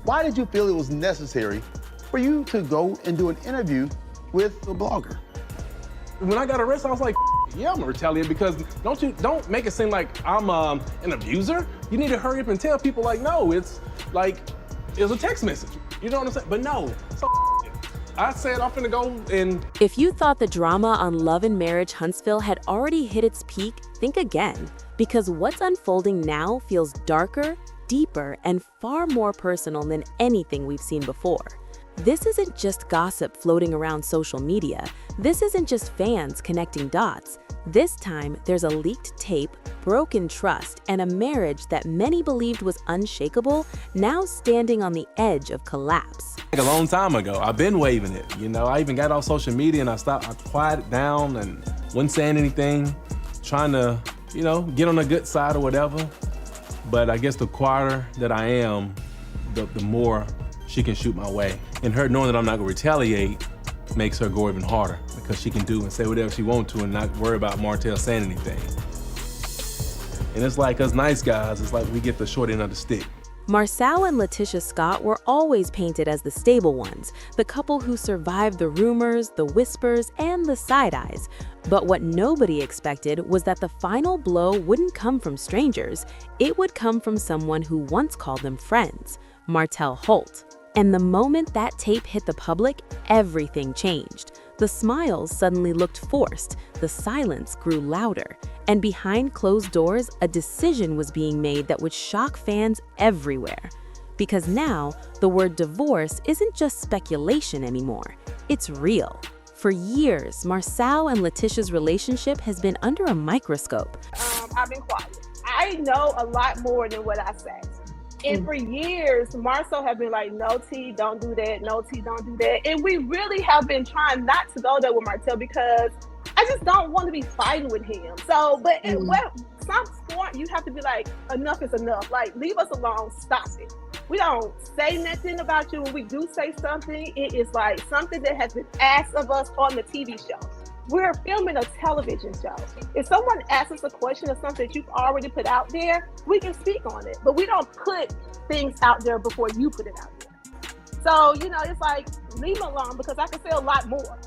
Why did you feel it was necessary for you to go and do an interview with a blogger? When I got arrested, I was like, yeah, I'm gonna retaliate because don't make it seem like I'm an abuser. You need to hurry up and tell people like, no, it's a text message. You know what I'm saying? But no, so I said I'm finna go and... If you thought the drama on Love and Marriage Huntsville had already hit its peak, think again. Because what's unfolding now feels darker, deeper, and far more personal than anything we've seen before. This isn't just gossip floating around social media. This isn't just fans connecting dots. This time, there's a leaked tape, broken trust, and a marriage that many believed was unshakable, now standing on the edge of collapse. A long time ago, I've been waving it. You know, I even got off social media and I quieted down and wasn't saying anything, trying to, you know, get on the good side or whatever. But I guess the quieter that I am, the more she can shoot my way. And her knowing that I'm not gonna retaliate makes her go even harder because she can do and say whatever she wants to and not worry about Martell saying anything. And it's like us nice guys, it's like we get the short end of the stick. Marsau and LaTisha Scott were always painted as the stable ones, the couple who survived the rumors, the whispers, and the side eyes. But what nobody expected was that the final blow wouldn't come from strangers. It would come from someone who once called them friends, Martell Holt. And the moment that tape hit the public, everything changed. The smiles suddenly looked forced, the silence grew louder, and behind closed doors, a decision was being made that would shock fans everywhere. Because now, the word divorce isn't just speculation anymore, it's real. For years, Marsau and LaTisha's relationship has been under a microscope. I've been quiet. I know a lot more than what I say. And for years, Marsau have been like, no, T, don't do that. No, T, don't do that. And we really have been trying not to go there with Martell because I just don't want to be fighting with him. So, but at some point, you have to be like, enough is enough. Like, leave us alone. Stop it. We don't say nothing about you. When we do say something, it is like something that has been asked of us on the TV show. We're filming a television show. If someone asks us a question or something that you've already put out there, we can speak on it. But we don't put things out there before you put it out there. So, you know, it's like, leave me alone because I can say a lot more.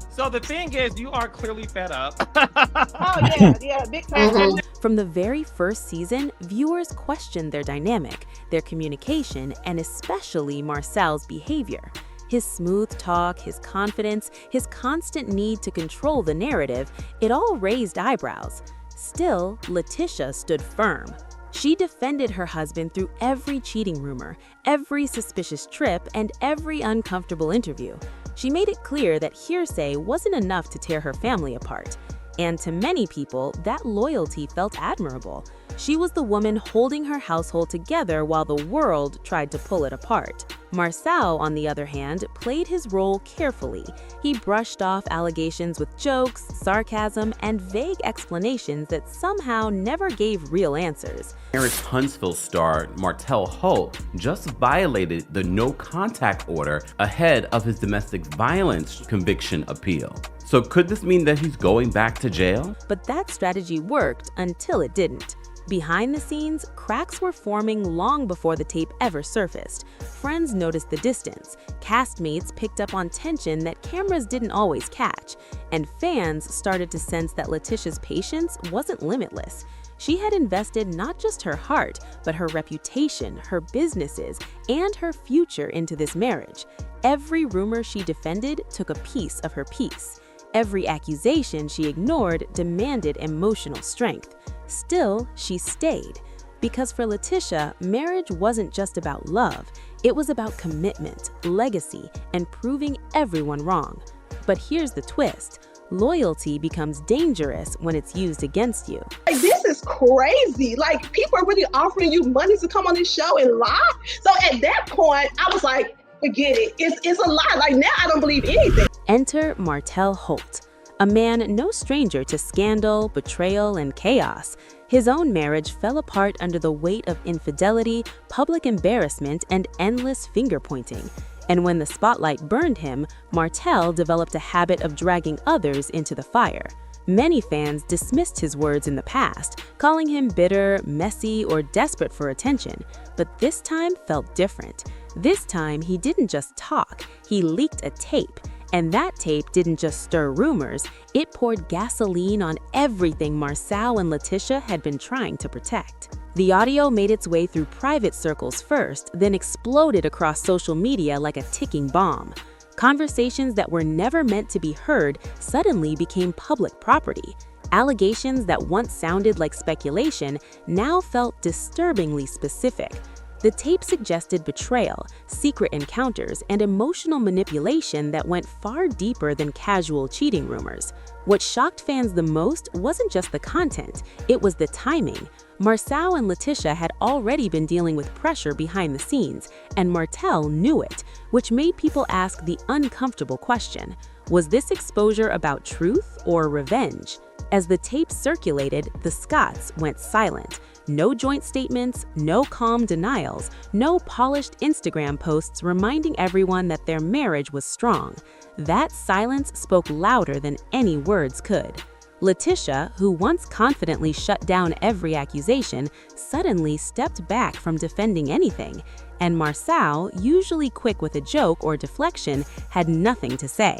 So the thing is, you are clearly fed up. Oh, yeah, big time. From the very first season, viewers questioned their dynamic, their communication, and especially Marsau's behavior. His smooth talk, his confidence, his constant need to control the narrative, it all raised eyebrows. Still, LaTisha stood firm. She defended her husband through every cheating rumor, every suspicious trip, and every uncomfortable interview. She made it clear that hearsay wasn't enough to tear her family apart. And to many people, that loyalty felt admirable. She was the woman holding her household together while the world tried to pull it apart. Marsau, on the other hand, played his role carefully. He brushed off allegations with jokes, sarcasm, and vague explanations that somehow never gave real answers. Marriage Huntsville star Martell Holt just violated the no-contact order ahead of his domestic violence conviction appeal. So could this mean that he's going back to jail? But that strategy worked until it didn't. Behind the scenes, cracks were forming long before the tape ever surfaced. Friends noticed the distance, castmates picked up on tension that cameras didn't always catch, and fans started to sense that LaTisha's patience wasn't limitless. She had invested not just her heart, but her reputation, her businesses, and her future into this marriage. Every rumor she defended took a piece of her peace. Every accusation she ignored demanded emotional strength. Still, she stayed. Because for LaTisha, marriage wasn't just about love. It was about commitment, legacy, and proving everyone wrong. But here's the twist. Loyalty becomes dangerous when it's used against you. Like, this is crazy. Like, people are really offering you money to come on this show and lie. So at that point, I was like, forget it. It's a lie. Like, now I don't believe anything. Enter Martell Holt, a man no stranger to scandal, betrayal, and chaos. His own marriage fell apart under the weight of infidelity, public embarrassment, and endless finger-pointing. And when the spotlight burned him, Martell developed a habit of dragging others into the fire. Many fans dismissed his words in the past, calling him bitter, messy, or desperate for attention, but this time felt different. This time, he didn't just talk, he leaked a tape. And that tape didn't just stir rumors, it poured gasoline on everything Marsau and LaTisha had been trying to protect. The audio made its way through private circles first, then exploded across social media like a ticking bomb. Conversations that were never meant to be heard suddenly became public property. Allegations that once sounded like speculation now felt disturbingly specific. The tape suggested betrayal, secret encounters, and emotional manipulation that went far deeper than casual cheating rumors. What shocked fans the most wasn't just the content, it was the timing. Marsau and LaTisha had already been dealing with pressure behind the scenes, and Martell knew it, which made people ask the uncomfortable question: was this exposure about truth or revenge? As the tape circulated, the Scotts went silent. No joint statements, no calm denials, no polished Instagram posts reminding everyone that their marriage was strong. That silence spoke louder than any words could. LaTisha, who once confidently shut down every accusation, suddenly stepped back from defending anything. And Marsau, usually quick with a joke or deflection, had nothing to say.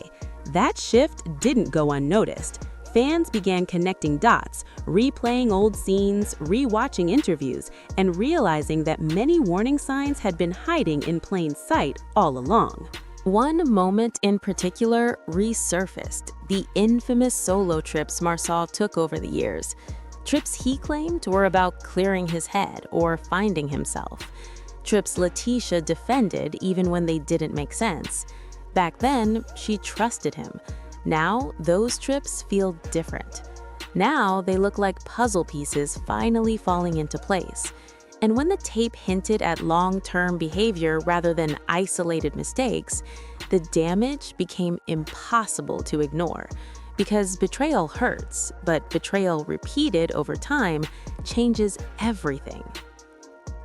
That shift didn't go unnoticed. Fans began connecting dots, replaying old scenes, rewatching interviews, and realizing that many warning signs had been hiding in plain sight all along. One moment in particular resurfaced: the infamous solo trips Marsau took over the years. Trips he claimed were about clearing his head or finding himself. Trips LaTisha defended even when they didn't make sense. Back then, she trusted him. Now, those trips feel different. Now, they look like puzzle pieces finally falling into place. And when the tape hinted at long-term behavior rather than isolated mistakes, the damage became impossible to ignore. Because betrayal hurts, but betrayal repeated over time changes everything.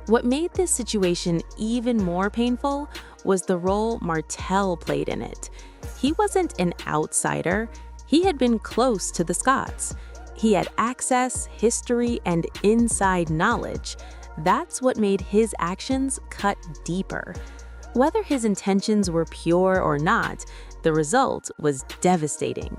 What made this situation even more painful was the role Martell played in it. He wasn't an outsider. He had been close to the Scotts. He had access, history, and inside knowledge. That's what made his actions cut deeper. Whether his intentions were pure or not, the result was devastating.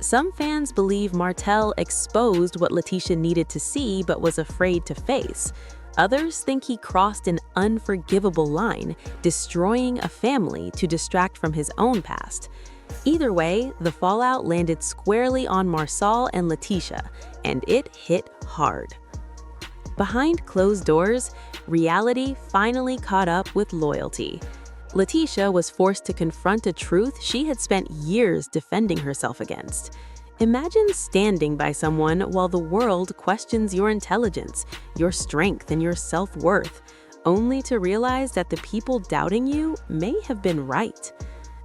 Some fans believe Martell exposed what LaTisha needed to see but was afraid to face. Others think he crossed an unforgivable line, destroying a family to distract from his own past. Either way, the fallout landed squarely on Marsau and LaTisha, and it hit hard. Behind closed doors, reality finally caught up with loyalty. LaTisha was forced to confront a truth she had spent years defending herself against. Imagine standing by someone while the world questions your intelligence, your strength, and your self-worth, only to realize that the people doubting you may have been right.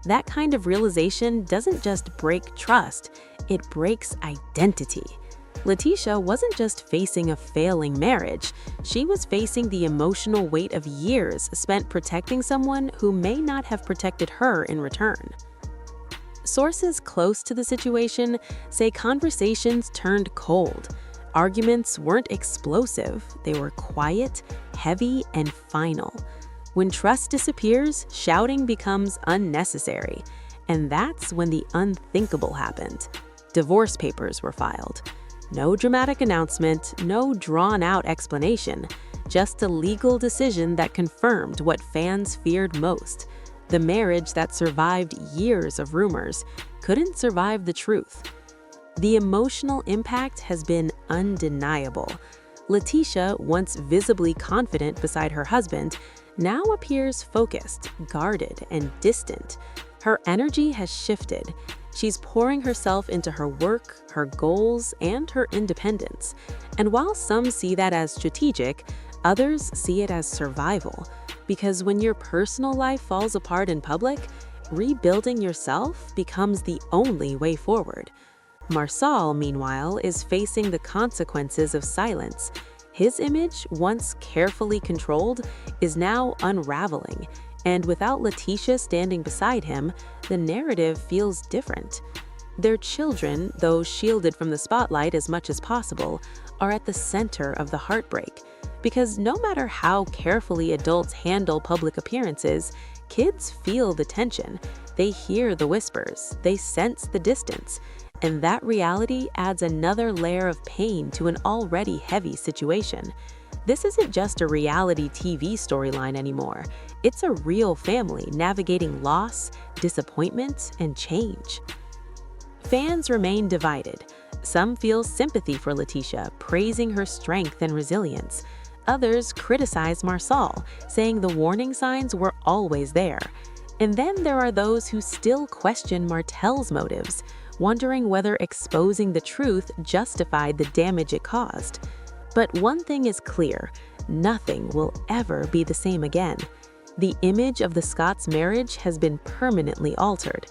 That kind of realization doesn't just break trust, it breaks identity. LaTisha wasn't just facing a failing marriage, she was facing the emotional weight of years spent protecting someone who may not have protected her in return. Sources close to the situation say conversations turned cold. Arguments weren't explosive, they were quiet, heavy, and final. When trust disappears, shouting becomes unnecessary. And that's when the unthinkable happened. Divorce papers were filed. No dramatic announcement, no drawn-out explanation, just a legal decision that confirmed what fans feared most. The marriage that survived years of rumors couldn't survive the truth. The emotional impact has been undeniable. LaTisha, once visibly confident beside her husband, now appears focused, guarded, and distant. Her energy has shifted. She's pouring herself into her work, her goals, and her independence. And while some see that as strategic, others see it as survival. Because when your personal life falls apart in public, rebuilding yourself becomes the only way forward. Marsau, meanwhile, is facing the consequences of silence. His image, once carefully controlled, is now unraveling. And without LaTisha standing beside him, the narrative feels different. Their children, though shielded from the spotlight as much as possible, are at the center of the heartbreak. Because no matter how carefully adults handle public appearances, kids feel the tension. They hear the whispers, they sense the distance, and that reality adds another layer of pain to an already heavy situation. This isn't just a reality TV storyline anymore. It's a real family navigating loss, disappointment, and change. Fans remain divided. Some feel sympathy for LaTisha, praising her strength and resilience. Others criticize Marsau, saying the warning signs were always there. And then there are those who still question Martell's motives, wondering whether exposing the truth justified the damage it caused. But one thing is clear, nothing will ever be the same again. The image of the Scotts' marriage has been permanently altered.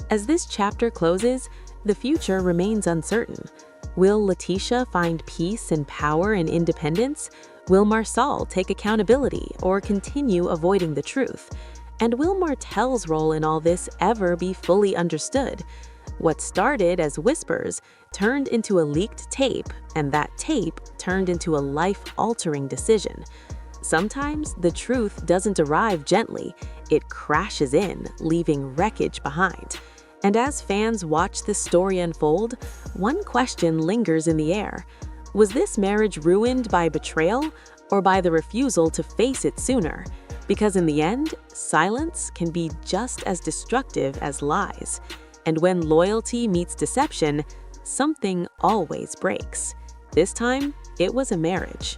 As this chapter closes, the future remains uncertain. Will LaTisha find peace and power and independence? Will Marsau take accountability or continue avoiding the truth? And will Martell's role in all this ever be fully understood? What started as whispers turned into a leaked tape, and that tape turned into a life-altering decision. Sometimes the truth doesn't arrive gently, it crashes in, leaving wreckage behind. And as fans watch this story unfold, one question lingers in the air. Was this marriage ruined by betrayal or by the refusal to face it sooner? Because in the end, silence can be just as destructive as lies. And when loyalty meets deception, something always breaks. This time, it was a marriage.